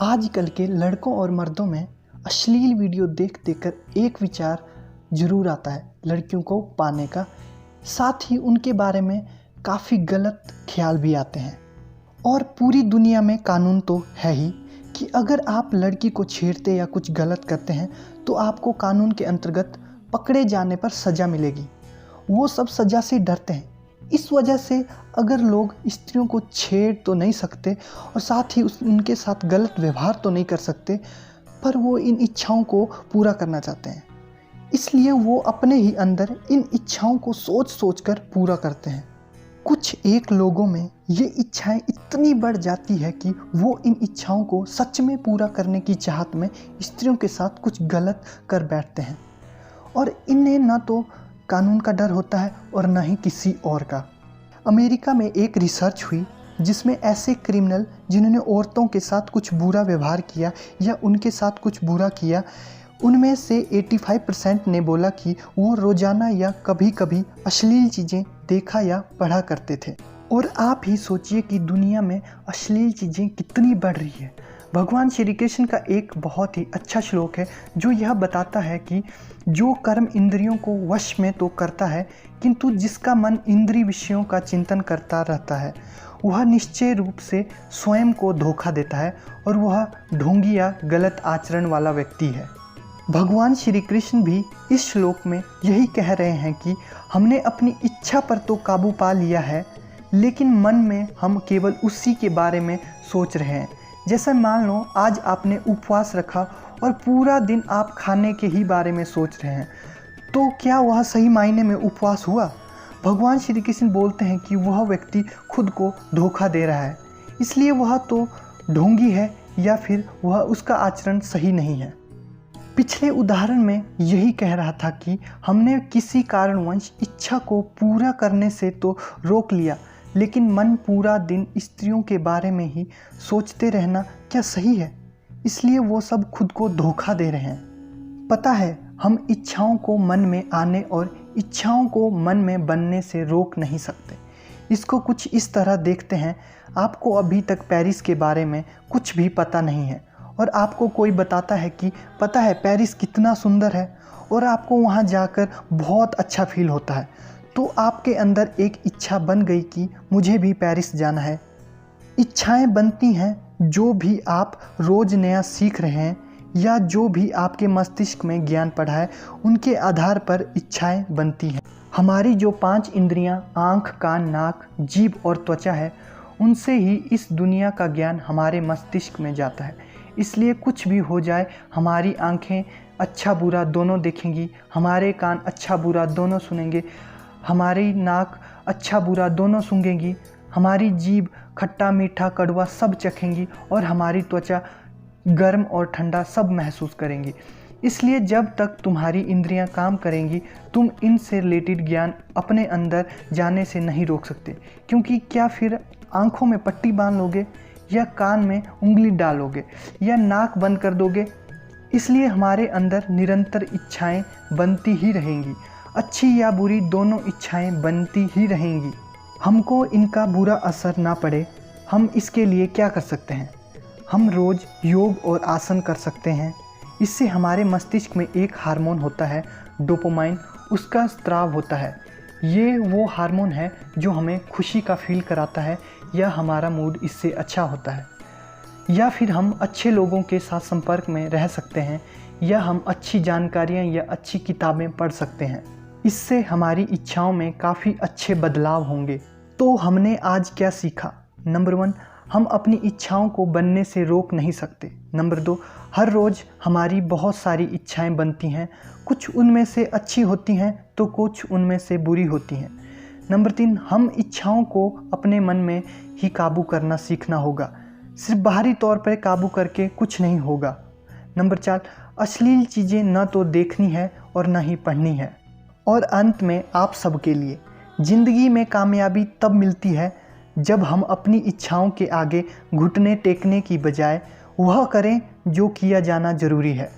आजकल के लड़कों और मर्दों में अश्लील वीडियो देख कर एक विचार जरूर आता है लड़कियों को पाने का। साथ ही उनके बारे में काफ़ी गलत ख्याल भी आते हैं। और पूरी दुनिया में कानून तो है ही कि अगर आप लड़की को छेड़ते या कुछ गलत करते हैं तो आपको कानून के अंतर्गत पकड़े जाने पर सज़ा मिलेगी। वो सब सज़ा से डरते हैं। इस वजह से अगर लोग स्त्रियों को छेड़ तो नहीं सकते और साथ ही उनके साथ गलत व्यवहार तो नहीं कर सकते, पर वो इन इच्छाओं को पूरा करना चाहते हैं। इसलिए वो अपने ही अंदर इन इच्छाओं को सोच सोच कर पूरा करते हैं। कुछ एक लोगों में ये इच्छाएं इतनी बढ़ जाती है कि वो इन इच्छाओं को सच में पूरा करने की चाहत में स्त्रियों के साथ कुछ गलत कर बैठते हैं। और इन्हें ना तो कानून का डर होता है और ना ही किसी और का। अमेरिका में एक रिसर्च हुई जिसमें ऐसे क्रिमिनल जिन्होंने औरतों के साथ कुछ बुरा व्यवहार किया या उनके साथ कुछ बुरा किया, उनमें से 85% ने बोला कि वो रोज़ाना या कभी कभी अश्लील चीज़ें देखा या पढ़ा करते थे। और आप ही सोचिए कि दुनिया में अश्लील चीज़ें कितनी बढ़ रही है। भगवान श्री कृष्ण का एक बहुत ही अच्छा श्लोक है जो यह बताता है कि जो कर्म इंद्रियों को वश में तो करता है, किंतु जिसका मन इंद्रिय विषयों का चिंतन करता रहता है वह निश्चय रूप से स्वयं को धोखा देता है और वह ढोंगी या गलत आचरण वाला व्यक्ति है। भगवान श्री कृष्ण भी इस श्लोक में यही कह रहे हैं कि हमने अपनी इच्छा पर तो काबू पा लिया है, लेकिन मन में हम केवल उसी के बारे में सोच रहे हैं। जैसे मान लो आज आपने उपवास रखा और पूरा दिन आप खाने के ही बारे में सोच रहे हैं, तो क्या वह सही मायने में उपवास हुआ? भगवान श्री कृष्ण बोलते हैं कि वह व्यक्ति खुद को धोखा दे रहा है, इसलिए वह तो ढोंगी है या फिर वह उसका आचरण सही नहीं है। पिछले उदाहरण में यही कह रहा था कि हमने किसी कारणवश इच्छा को पूरा करने से तो रोक लिया, लेकिन मन पूरा दिन स्त्रियों के बारे में ही सोचते रहना क्या सही है? इसलिए वो सब खुद को धोखा दे रहे हैं। पता है, हम इच्छाओं को मन में आने और इच्छाओं को मन में बनने से रोक नहीं सकते। इसको कुछ इस तरह देखते हैं, आपको अभी तक पेरिस के बारे में कुछ भी पता नहीं है और आपको कोई बताता है कि पता है पेरिस कितना सुंदर है और आपको वहाँ जाकर बहुत अच्छा फील होता है, तो आपके अंदर एक इच्छा बन गई कि मुझे भी पेरिस जाना है। इच्छाएं बनती हैं जो भी आप रोज़ नया सीख रहे हैं या जो भी आपके मस्तिष्क में ज्ञान पड़ा है, उनके आधार पर इच्छाएं बनती हैं। हमारी जो 5 इंद्रियां आँख, कान, नाक, जीभ और त्वचा है, उनसे ही इस दुनिया का ज्ञान हमारे मस्तिष्क में जाता है। इसलिए कुछ भी हो जाए, हमारी आँखें अच्छा बुरा दोनों देखेंगी, हमारे कान अच्छा बुरा दोनों सुनेंगे, हमारी नाक अच्छा बुरा दोनों सूंघेंगी, हमारी जीभ खट्टा मीठा कड़वा सब चखेंगी और हमारी त्वचा गर्म और ठंडा सब महसूस करेंगी। इसलिए जब तक तुम्हारी इंद्रियां काम करेंगी, तुम इनसे रिलेटेड ज्ञान अपने अंदर जाने से नहीं रोक सकते। क्योंकि क्या फिर आँखों में पट्टी बांध लोगे या कान में उंगली डालोगे या नाक बंद कर दोगे? इसलिए हमारे अंदर निरंतर इच्छाएं बनती ही रहेंगी, अच्छी या बुरी दोनों इच्छाएं बनती ही रहेंगी। हमको इनका बुरा असर ना पड़े, हम इसके लिए क्या कर सकते हैं? हम रोज़ योग और आसन कर सकते हैं। इससे हमारे मस्तिष्क में एक हार्मोन होता है डोपामाइन, उसका स्राव होता है। ये वो हार्मोन है जो हमें खुशी का फील कराता है या हमारा मूड इससे अच्छा होता है। या फिर हम अच्छे लोगों के साथ संपर्क में रह सकते हैं या हम अच्छी जानकारियाँ या अच्छी किताबें पढ़ सकते हैं। इससे हमारी इच्छाओं में काफ़ी अच्छे बदलाव होंगे। तो हमने आज क्या सीखा? नंबर 1, हम अपनी इच्छाओं को बनने से रोक नहीं सकते। नंबर 2, हर रोज़ हमारी बहुत सारी इच्छाएं बनती हैं, कुछ उनमें से अच्छी होती हैं तो कुछ उनमें से बुरी होती हैं। नंबर 3, हम इच्छाओं को अपने मन में ही काबू करना सीखना होगा, सिर्फ बाहरी तौर पर काबू करके कुछ नहीं होगा। नंबर 4, अश्लील चीज़ें न तो देखनी है और न ही पढ़नी है। और अंत में आप सबके लिए, ज़िंदगी में कामयाबी तब मिलती है जब हम अपनी इच्छाओं के आगे घुटने टेकने की बजाय वह करें जो किया जाना ज़रूरी है।